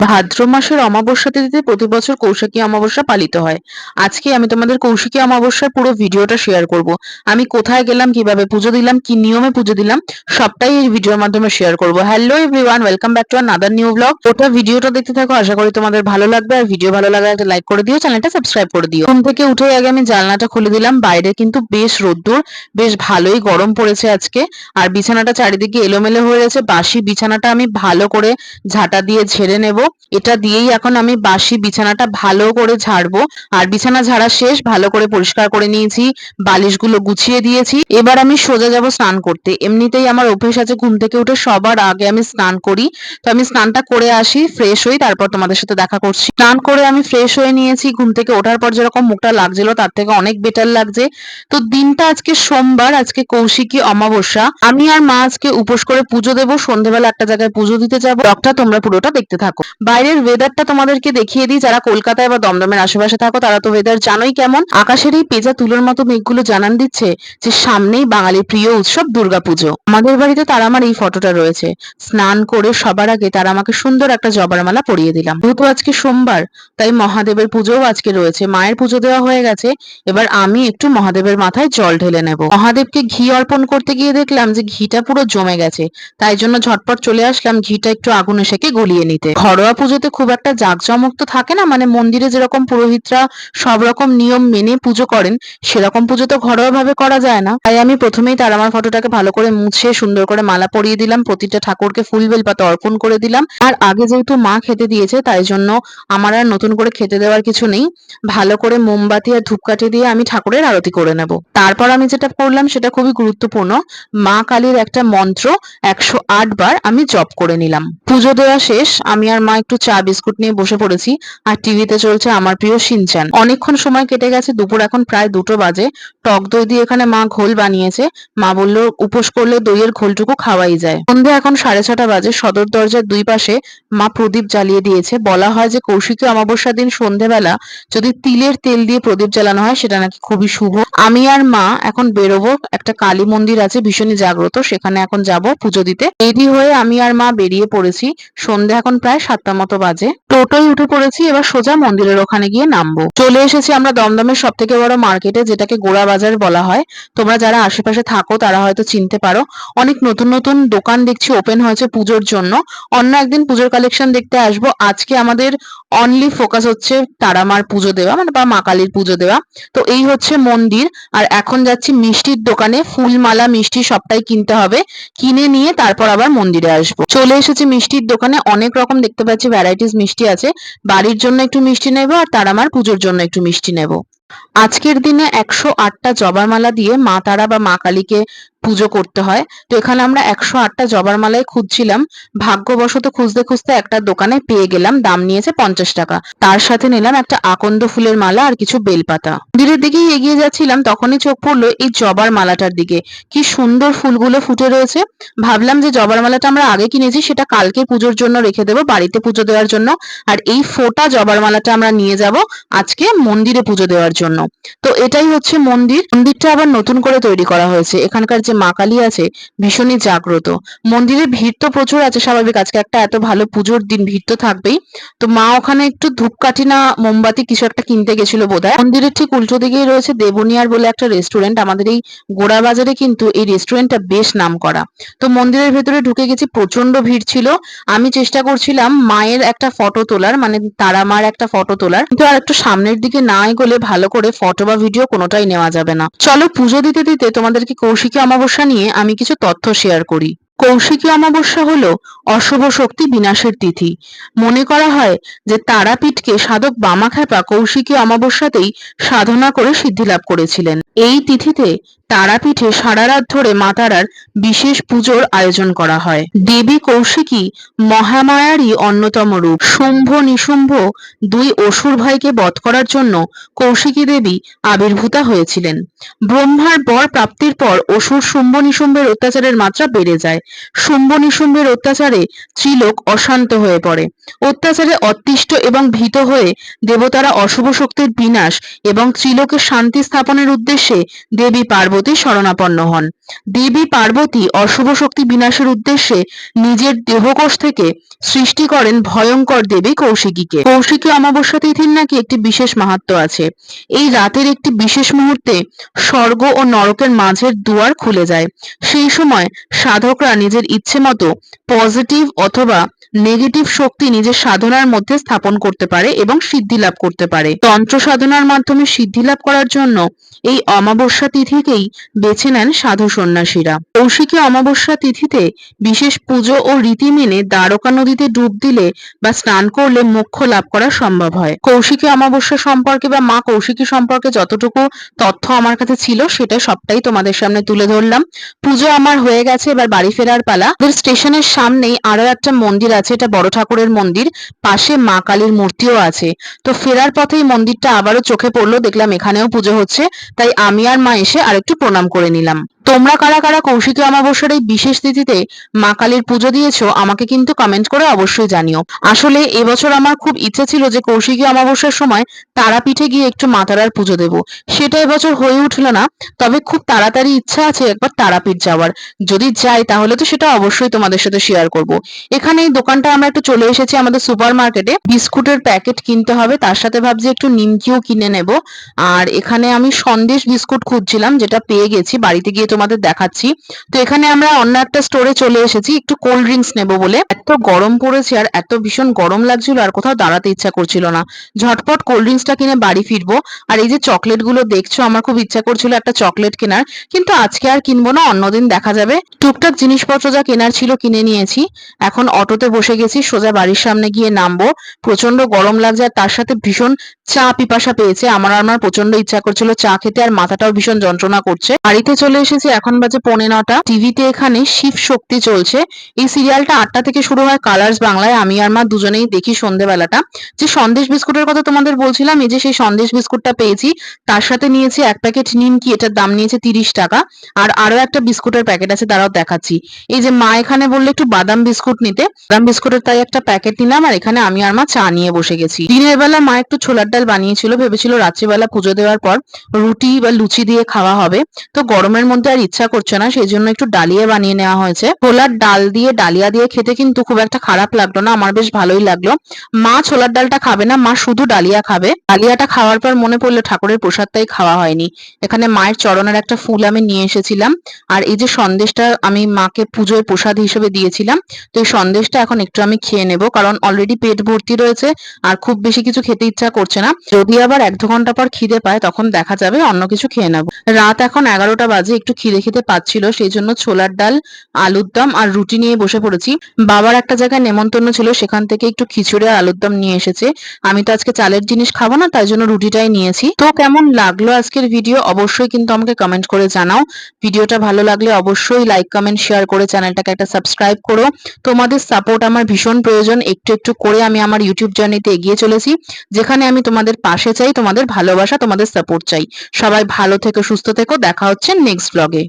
ভাদ্র মাসের অমাবস্যা তিথিতে প্রতি বছর কৌশিকী অমাবস্যা পালিত হয়। আজকে আমি তোমাদের কৌশিকী অমাবস্যার পুরো ভিডিওটা শেয়ার করব। আমি কোথায় গেলাম, কিভাবে পুজো দিলাম, কি নিয়মে পুজো দিলাম, সবটাই এই ভিডিওর মাধ্যমে শেয়ার করব। Hello everyone, welcome back to another new blog. ওটা ভিডিওটা দেখতে থাকো, আশা করি তোমাদের ভালো লাগবে। আর ভিডিও ভালো লাগলে একটা লাইক করে দিও, চ্যানেলটা সাবস্ক্রাইব করে দিও। ঘুম থেকে উঠে আগে আমি জানলাটা খুলে দিলাম। বাইরে কিন্তু বেশ রোদ্দুর, বেশ ভালোই গরম পড়েছে আজকে। আর বিছানাটা চারিদিকে এলোমেলো হয়ে গেছে। বাসি বিছানাটা আমি ভালো করে ঝাঁটা দিয়ে ঝেড়ে নেব। এটা দিয়েই এখন আমি বাসি বিছানাটা ভালো করে ঝাড়বো। আর বিছানা ঝাড়া শেষ, ভালো করে পরিষ্কার করে নিয়েছি, বালিশগুলো গুছিয়ে দিয়েছি। এবার আমি সোজা যাব স্নান করতে। এমনিতেই আমার অভ্যেস আছে ঘুম থেকে উঠে সবার আগে আমি স্নান করি। তো আমি স্নানটা করে আসি, ফ্রেশ হই, তারপর তোমাদের সাথে দেখা করছি। স্নান করে আমি ফ্রেশ হয়ে নিয়েছি। ঘুম থেকে ওঠার পর যেরকম মুখটা লাগছিল তার থেকে অনেক বেটার লাগছে। তো দিনটা আজকে সোমবার, আজকে কৌশিকী অমাবস্যা। আমি আর মা আজকে উপোস করে পুজো দেবো। সন্ধ্যেবেলা একটা জায়গায় পুজো দিতে যাবো। ব্লগটা তোমরা পুরোটা দেখতে থাকো। বাইরের ওয়েদারটা তোমাদেরকে দেখিয়ে দিই। যারা কলকাতায় বা দমদমের আশেপাশে থাকো তারা তো ওয়েদার জানোই কেমন। আকাশের এই পেঁজা তুলোর মতো মেঘগুলো জানান দিচ্ছে যে সামনেই বাঙালির প্রিয় উৎসব দুর্গাপুজো। আমাদের বাড়িতে তারা আমার এই ফটোটা রয়েছে। স্নান করে সবার আগে তারা আমাকে সুন্দর একটা জবার মালা পরিয়ে দিলাম। যেহেতু আজকে সোমবার, তাই মহাদেবের পুজোও আজকে রয়েছে। মায়ের পুজো দেওয়া হয়ে গেছে, এবার আমি একটু মহাদেবের মাথায় জল ঢেলে নেব। মহাদেবকে ঘি অর্পণ করতে গিয়ে দেখলাম যে ঘিটা পুরো জমে গেছে, তাই জন্য ঝটপট চলে আসলাম ঘিটা একটু আগুনে সেঁকে গলিয়ে নিতে। ঘরোয়া পুজোতে খুব একটা জাঁকজমক তো থাকে না, মানে মন্দিরে যেরকম পুরোহিতরা সব রকম নিয়ম মেনে পুজো করেন, সেরকম পুজো তো ঘরোয়া ভাবে করা যায় না। তাই আমি প্রথমেই তারামার ফটোটাকে ভালো করে মুছে সুন্দর করে মালা পরিয়ে দিলাম। প্রতিটা ঠাকুরকে ফুল বেলপাতা অর্পণ করে দিলাম। আর আগে যেহেতু মা খেতে দিয়েছে, তাই জন্য আমার আর নতুন করে খেতে দেওয়ার কিছু নেই। ভালো করে মোমবাতি আর ধূপকাঠি দিয়ে আমি ঠাকুরের আরতি করে নেব। তারপর আমি যেটা করলাম সেটা খুবই গুরুত্বপূর্ণ। মা কালীর একটা মন্ত্র 108 বার আমি জপ করে নিলাম। পুজো দেওয়া শেষ, আমি আর মা একটু চা বিস্কুট নিয়ে বসে পড়েছি। আর টিভিতে চলছে আমার প্রিয় শিনচ্যান। অনেকক্ষণ সময় কেটে গেছে, দুপুর এখন প্রায় 2টো বাজে। টক দই দিয়ে এখানে মা ঘোল বানিয়েছে। মা বলল উপোস করলে দইয়ের ঘোলটুকু খাওয়াই যায়। সন্ধে এখন 6:30 বাজে। সদর দরজার দুই পাশে মা প্রদীপ জ্বালিয়ে দিয়েছে। বলা হয় যে কৌশিকী অমাবস্যার দিন সন্ধেবেলা যদি তিলের তেল দিয়ে প্রদীপ জ্বালানো হয় সেটা নাকি খুবই শুভ। আমি আর মা এখন বেরোবো। একটা কালী মন্দির আছে ভীষণই জাগ্রত, সেখানে এখন যাব পুজো দিতে। রেডি হয়ে আমি আর মা বেরিয়ে পড়েছি। সন্ধে এখন প্রায় 7টা মতো বাজে। টোটোয় উঠে পড়েছি, এবার সোজা মন্দিরের ওখানে গিয়ে নামবো। চলে এসেছি আমরা দমদমের সব থেকে বড় মার্কেটে, যেটাকে গোড়া বাজার বলা হয়। তোমরা যারা আশেপাশে থাকো তারা হয়তো চিনতে পারো। অনেক নতুন নতুন দোকান দেখছি ওপেন হয়েছে পুজোর জন্য। অন্য একদিন পুজোর কালেকশন দেখতে আসবো। আজকে আমাদের অনলি ফোকাস হচ্ছে তারামার পুজো দেওয়া, মানে বা মা কালীর পুজো দেওয়া। তো এই হচ্ছে মন্দির। আর এখন যাচ্ছি মিষ্টির দোকানে, ফুলমালা মিষ্টি সবটাই কিনতে হবে। কিনে নিয়ে তারপর আবার মন্দিরে আসবো। চলে এসেছি মিষ্টির দোকানে। অনেক রকম দেখতে পাচ্ছি ভ্যারাইটিস মিষ্টি আছে। বাড়ির জন্য একটু মিষ্টি নেবো, আর তারামার পুজোর জন্য একটু মিষ্টি নেবো। আজকের দিনে 108টা জবার মালা দিয়ে মা তারা বা মা কালীকে পুজো করতে হয়। তো এখানে আমরা 108টা জবার মালাই খুঁজছিলাম। ভাগ্যবশত খুঁজতে খুঁজতে একটা দোকানে পেয়ে গেলাম। দাম নিয়েছে 50 টাকা। তার সাথে নিলাম একটা আকন্দ ফুলের মালা আর কিছু বেলপাতা। মন্দিরের দিকেই এগিয়ে যাচ্ছিলাম, তখনই চোখ পড়লো এই জবার মালাটার দিকে। কি সুন্দর ফুলগুলো ফুটে রয়েছে। ভাবলাম যে জবার মালাটা আমরা আগে কিনেছি, সেটা কালকে পুজোর জন্য রেখে দেবো, বাড়িতে পুজো দেওয়ার জন্য। আর এই ফোটা জবার মালাটা আমরা নিয়ে যাব আজকে মন্দিরে পুজো দেওয়ার জন্য। তো এটাই হচ্ছে মন্দির। মন্দিরটা আবার নতুন করে তৈরি করা হয়েছে। এখানকার যে মা কালী আছে ভীষণই জাগ্রত। মন্দিরে ভিড় তো প্রচুর আছে, স্বাভাবিক, আজকে একটা এত ভালো পুজোর দিন, ভিড় তো থাকবেই। তো মা ওখানে একটু ধূপকাঠি না মোমবাতি কিছু একটা কিনতে গেছিল বোধহয়। মন্দিরের ঠিক উল্টো দিকেই রয়েছে দেবনিয়ার বলে একটা রেস্টুরেন্ট। আমাদের এই গোড়া বাজারে কিন্তু এই রেস্টুরেন্টটা বেশ নামকরা। তো মন্দিরের ভেতরে ঢুকে গেছি, প্রচন্ড ভিড় ছিল। আমি চেষ্টা করছিলাম মায়ের একটা ফটো তোলার, মানে তারা মার একটা ফটো তোলার, কিন্তু আর একটু সামনের দিকে না এগোলে ভালো করে ফটো বা ভিডিও কোনোটাই নেওয়া যাবে না। চলো পুজো দিতে দিতে তোমাদেরকে কৌশিকী অমাবস্যা নিয়ে আমি কিছু তথ্য শেয়ার করি। কৌশিকী অমাবস্যা হলো অশুভ শক্তি বিনাশের তিথি। মনে করা হয় যে তারাপীঠকে সাধক বামাখ্যাপা কৌশিকী অমাবস্যাতেই সাধনা করে সিদ্ধি লাভ করেছিলেন। এই তিথিতে তারাপীঠে সারা রাত ধরে মা তারার বিশেষ পুজোর আয়োজন করা হয়। দেবী কৌশিকী মহামায়ারই অন্যতম রূপ। শুম্ভ নিশুম্ভ দুই অসুর ভাইকে বধ করার জন্য কৌশিকী দেবী আবির্ভূতা হয়েছিলেন। ব্রহ্মার বর প্রাপ্তির পর অসুর শুম্ভ নিশুম্ভের অত্যাচারের মাত্রা বেড়ে যায়। শুম্ভ নিশুম্ভের অত্যাচারে ত্রিলোক অশান্ত হয়ে পড়ে। অত্যাচারে অতিষ্ঠ এবং ভীত হয়ে দেবতারা অশুভ শক্তির বিনাশ এবং ত্রিলোকে শান্তি স্থাপনের উদ্দেশ্যে দেবী পার্বতী শরণাপন্ন হন। দেবী পার্বতী অশুভ শক্তি বিনাশের উদ্দেশ্যে নিজের দেহকোষ থেকে সৃষ্টি করেন ভয়ঙ্কর দেবী কৌশিকীকে। কৌশিকী অমাবস্যা তিথির নাকি একটি বিশেষ মাহাত্ম্য আছে। এই রাতের একটি বিশেষ মুহূর্তে স্বর্গ ও নরকের মাঝের দুয়ার খুলে যায়। সেই সময় সাধকরা নিজের ইচ্ছে মতো পজিটিভ অথবা নেগেটিভ শক্তি নিজের সাধনার মধ্যে স্থাপন করতে পারে এবং সিদ্ধি লাভ করতে পারে। তন্ত্র সাধনার মাধ্যমে সিদ্ধি লাভ করার জন্য এই অমাবস্যা তিথিকেই বেছে নেন সাধু সন্ন্যাসীরা। কৌশিকী অমাবস্যা তিথিতে বিশেষ পুজো ও রীতি মেনে দ্বারকা নদীতে ডুব দিলে বা স্নান করলে মোক্ষ লাভ করা সম্ভব হয়। কৌশিকী অমাবস্যা সম্পর্কে বা মা কৌশিকী সম্পর্কে যতটুকু তথ্য আমার কাছে ছিল সেটা সবটাই তোমাদের সামনে তুলে ধরলাম। পুজো আমার হয়ে গেছে, এবার বাড়ি ফেরার পালা। স্টেশনের সামনেই আরো একটা মন্দির আছে, এটা বড় ঠাকুরের মন্দির, পাশে মা কালীর মূর্তিও আছে। তো ফেরার পথে এই মন্দিরটা আবারও চোখে পড়লো, দেখলাম এখানেও পুজো হচ্ছে, তাই আমি আর মা এসে আরেকটু প্রণাম করে নিলাম। তোমরা কারা কারা কৌশিকী অমাবস্যার এই বিশেষ তিথিতে মা কালীর পুজো দিয়েছো আমাকে কিন্তু কমেন্ট করে অবশ্যই জানিও। আসলে এবছর আমার খুব ইচ্ছে ছিল যে কৌশিকী অমাবস্যার সময় তারাপীঠে গিয়ে একটু মা তারার পুজো দেবো, সেটা এবছর হয়ে উঠলো না। তবে খুব তাড়াতাড়ি ইচ্ছা আছে একবার তারাপীঠ যাওয়ার। যদি যাই তাহলে তো সেটা অবশ্যই তোমাদের সাথে শেয়ার করব। এখানে এই দোকানটা আমরা একটু চলে এসেছি আমাদের সুপার মার্কেটে, বিস্কুটের প্যাকেট কিনতে হবে, তার সাথে ভাবছি একটু নিমকিও কিনে নেব। আর এখানে আমি সন্দেশ বিস্কুট খুঁজছিলাম, যেটা পেয়ে গেছি, বাড়িতে গিয়ে তোমাদের দেখাচ্ছি। তো এখানে আমরা অন্য একটা স্টোরে চলে এসেছি একটু কোল্ড ড্রিঙ্কস নেবো বলে। এত গরম পড়েছে আর এত ভীষণ গরম লাগছিল আর কোথাও দাঁড়াতে ইচ্ছা করছিল না, ঝটপট কোল্ড ড্রিঙ্কসটা কিনে বাড়ি ফিরবো। আর এই যে চকলেট গুলো দেখছো, আমার খুব ইচ্ছা করছিল একটা চকলেট কেনার, কিন্তু আজকে আর কিনবো না, অন্যদিন দেখা যাবে। টুকটাক জিনিসপত্র যা কেনার ছিল কিনে নিয়েছি। এখন অটোতে বসে গেছি, সোজা বাড়ির সামনে গিয়ে নামবো। প্রচন্ড গরম লাগছে আর তার সাথে ভীষণ চা পিপাসা পেয়েছে আমার প্রচন্ড ইচ্ছা করছিল চা খেতে, আর মাথাটাও ভীষণ যন্ত্রণা করছে। বাড়িতে চলে এসেছি, এখন বাজে 9:45। টিভিতে এখানে শিব শক্তি চলছে। এই সিরিয়ালটা 8টা থেকে শুরু হয় কালার্স বাংলায়। আমি আর মা দুজনেই দেখি সন্ধ্যেবেলাটা। যে সন্দেশ বিস্কুটের কথা তোমাদের বলছিলাম, এই যে সেই সন্দেশ বিস্কুটটা পেয়েছি, তার সাথে নিয়েছি এক প্যাকেট নিমকি, এটার দাম নিয়েছে 30 টাকা। আর আরো একটা বিস্কুটের প্যাকেট আছে, দাঁড়াও দেখাচ্ছি। এই যে মা এখানে বললো একটু বাদাম বিস্কুট নিতে, বাদাম বিস্কুটের তাই একটা প্যাকেট নিলাম। আর এখানে আমি আর মা চা নিয়ে বসে গেছি। দিনের বেলা মা একটু ছোলার ডাল বানিয়েছিল, ভেবেছিল রাত্রিবেলা পুজো দেওয়ার পর রুটি বা লুচি দিয়ে খাওয়া হবে। তো গরমের মধ্যে আর ইচ্ছা করছে না, সেই জন্য একটু ডালিয়া বানিয়ে নেওয়া হয়েছে। ছোলার ডাল দিয়ে ডালিয়া দিয়ে খেতে কিন্তু খুব একটা খারাপ লাগলো না, আমার বেশ ভালোই লাগলো। মা ছোলার ডালটা খাবে না, মা শুধু ডালিয়া খাবে। ডালিয়াটা খাওয়ার পর মনে পড়লো ঠাকুরের প্রসাদটাই খাওয়া হয়নি। এখানে মায়ের চরণের একটা ফুল আমি নিয়ে এসেছিলাম। আর এই যে সন্দেশটা আমি মাকে পুজোয় প্রসাদ হিসেবে দিয়েছিলাম, তো এই সন্দেশটা এখন একটু আমি খেয়ে নেব, কারণ অলরেডি পেট ভর্তি রয়েছে আর খুব বেশি কিছু খেতে ইচ্ছা করছে না। যদি আবার 1-2 ঘন্টা পর খিদে পায় তখন দেখা যাবে অন্য কিছু খেয়ে নেব। রাত এখন 11টা বাজে, একটু খিদে খেতে পাচ্ছিল, সেই জন্য ছোলার ডাল, আলুর দম আর রুটি নিয়ে বসে পড়েছি। বাবার একটা জায়গায় নেমন্তন্ন ছিল, সেখান থেকে একটু খিচুড়ি আর আলুর দম নিয়ে এসেছে। আমি তো আজকে চালের জিনিস খাবো না, তাই জন্য রুটিটাই নিয়েছি। তো কেমন লাগলো আজকের ভিডিও অবশ্যই কিন্তু আমাকে কমেন্ট করে জানাও। ভিডিওটা ভালো লাগলে অবশ্যই লাইক কমেন্ট শেয়ার করে চ্যানেলটাকে একটা সাবস্ক্রাইব করো। তোমাদের সাপোর্ট আমার ভীষণ প্রয়োজন, একটু একটু করে আমি আমার ইউটিউব জার্নিতে এগিয়ে চলেছি, যেখানে আমি তোমাদের পাশে চাই, তোমাদের ভালোবাসা, তোমাদের সাপোর্ট চাই। সবাই ভালো থেকো, সুস্থ থেকো, দেখা হচ্ছে নেক্সট ব্লগে।